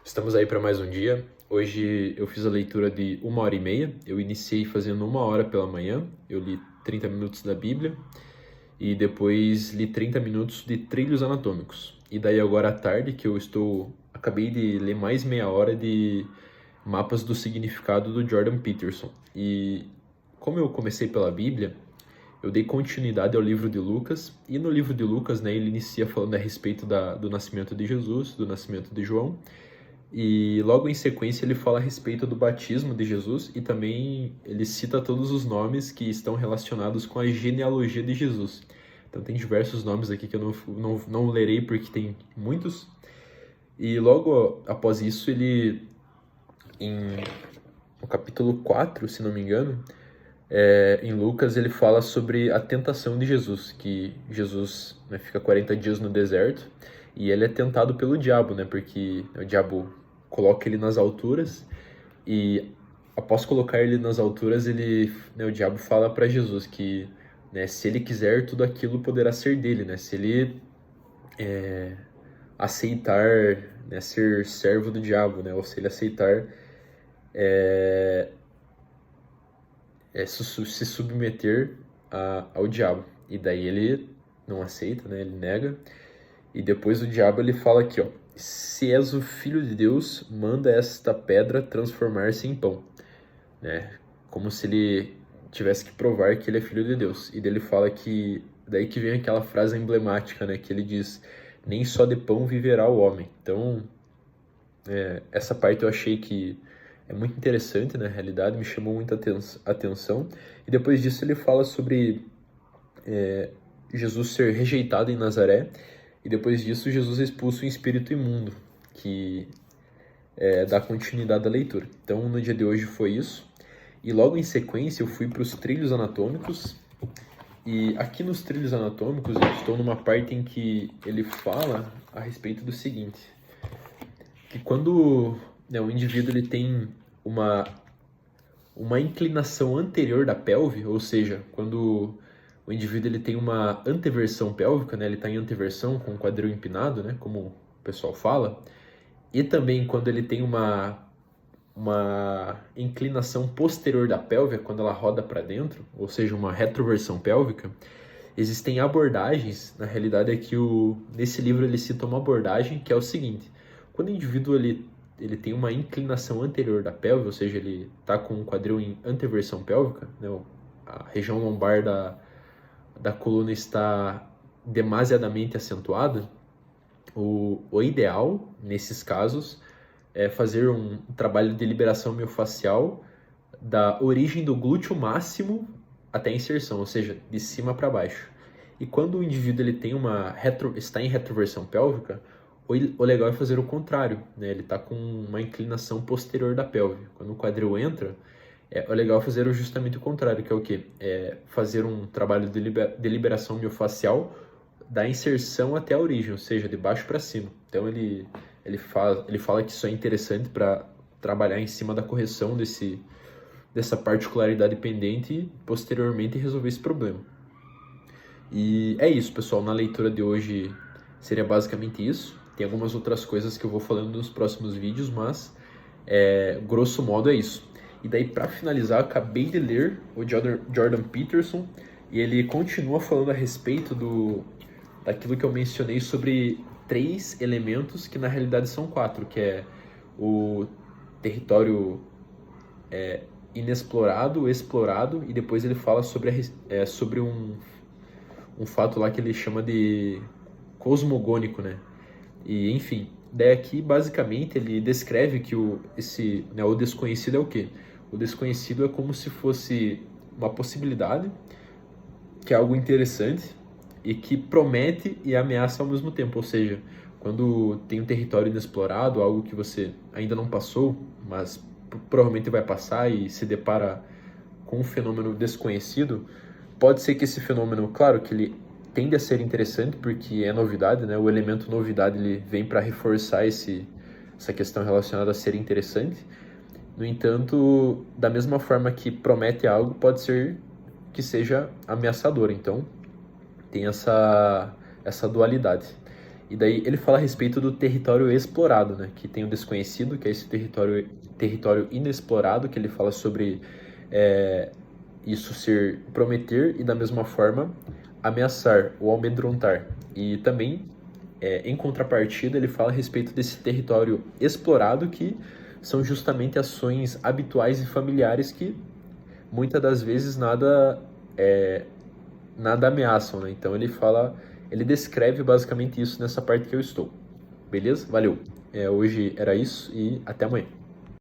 Estamos aí para mais um dia. Hoje eu fiz a leitura de 1h30. Eu iniciei fazendo 1 hora pela manhã. Eu li 30 minutos da Bíblia e depois li 30 minutos de trilhos anatômicos. E daí agora à tarde que acabei de ler mais meia hora de mapas do significado do Jordan Peterson. E como eu comecei pela Bíblia, eu dei continuidade ao livro de Lucas, e no livro de Lucas, né, ele inicia falando a respeito do nascimento de Jesus, do nascimento de João, e logo em sequência ele fala a respeito do batismo de Jesus e também ele cita todos os nomes que estão relacionados com a genealogia de Jesus. Então tem diversos nomes aqui que eu não lerei porque tem muitos. E logo após isso no capítulo 4, se não me engano, em Lucas ele fala sobre a tentação de Jesus, que Jesus, né, fica 40 dias no deserto e ele é tentado pelo diabo, né, porque o diabo coloca ele nas alturas e após colocar ele nas alturas, o diabo fala para Jesus que, né, se ele quiser, tudo aquilo poderá ser dele, né, se ele aceitar, né, ser servo do diabo, né, ou se ele aceitar se submeter ao diabo. E daí ele não aceita, né? Ele nega. E depois o diabo ele fala aqui, ó: se és o filho de Deus, manda esta pedra transformar-se em pão, né? Como se ele tivesse que provar que ele é filho de Deus. E daí ele fala que daí que vem aquela frase emblemática, né? Que ele diz: nem só de pão viverá o homem. Então, essa parte eu achei que é muito interessante, na realidade, me chamou muita atenção. E depois disso ele fala sobre Jesus ser rejeitado em Nazaré, e depois disso Jesus expulsa o espírito imundo, que dá continuidade à leitura. Então no dia de hoje foi isso, e logo em sequência eu fui para os trilhos anatômicos, e aqui nos trilhos anatômicos eu estou numa parte em que ele fala a respeito do seguinte: que quando, né, o indivíduo ele tem uma inclinação anterior da pelve, ou seja, quando o indivíduo ele tem uma anteversão pélvica, né, ele está em anteversão com o quadril empinado, né, como o pessoal fala, e também quando ele tem uma inclinação posterior da pelve, quando ela roda para dentro, ou seja, uma retroversão pélvica, existem abordagens. Na realidade é que nesse livro ele cita uma abordagem que é o seguinte: quando o indivíduo ele tem uma inclinação anterior da pelve, ou seja, ele está com o quadril em anteversão pélvica, né, a região lombar da coluna está demasiadamente acentuada, o ideal, nesses casos, é fazer um trabalho de liberação miofascial da origem do glúteo máximo até a inserção, ou seja, de cima para baixo. E quando o indivíduo ele tem está em retroversão pélvica, o legal é fazer o contrário, né? Ele está com uma inclinação posterior da pelve. Quando o quadril entra, é legal fazer justamente o contrário, que é o quê? É fazer um trabalho de liberação miofascial da inserção até a origem, ou seja, de baixo para cima. Então ele fala que isso é interessante para trabalhar em cima da correção dessa particularidade pendente e posteriormente resolver esse problema. E é isso, pessoal. Na leitura de hoje seria basicamente isso. Tem algumas outras coisas que eu vou falando nos próximos vídeos, mas grosso modo é isso. E daí, para finalizar, eu acabei de ler o Jordan Peterson e ele continua falando a respeito daquilo que eu mencionei sobre 3 elementos que na realidade são 4, que é o território inexplorado, explorado, e depois ele fala sobre um fato lá que ele chama de cosmogônico, né? E enfim, daí aqui basicamente ele descreve que o desconhecido é o quê? O desconhecido é como se fosse uma possibilidade, que é algo interessante e que promete e ameaça ao mesmo tempo. Ou seja, quando tem um território inexplorado, algo que você ainda não passou, mas provavelmente vai passar e se depara com um fenômeno desconhecido, pode ser que esse fenômeno, claro que ele tende a ser interessante porque é novidade, né? O elemento novidade ele vem para reforçar essa questão relacionada a ser interessante. No entanto, da mesma forma que promete algo, pode ser que seja ameaçador. Então, tem essa dualidade. E daí ele fala a respeito do território explorado, né? Que tem o desconhecido, que é esse território inexplorado, que ele fala sobre é, isso ser prometer e da mesma forma ameaçar ou amedrontar. E também, em contrapartida, ele fala a respeito desse território explorado, que são justamente ações habituais e familiares que muitas das vezes nada ameaçam, né? Então ele descreve basicamente isso nessa parte que eu estou. Beleza? Valeu. Hoje era isso e até amanhã.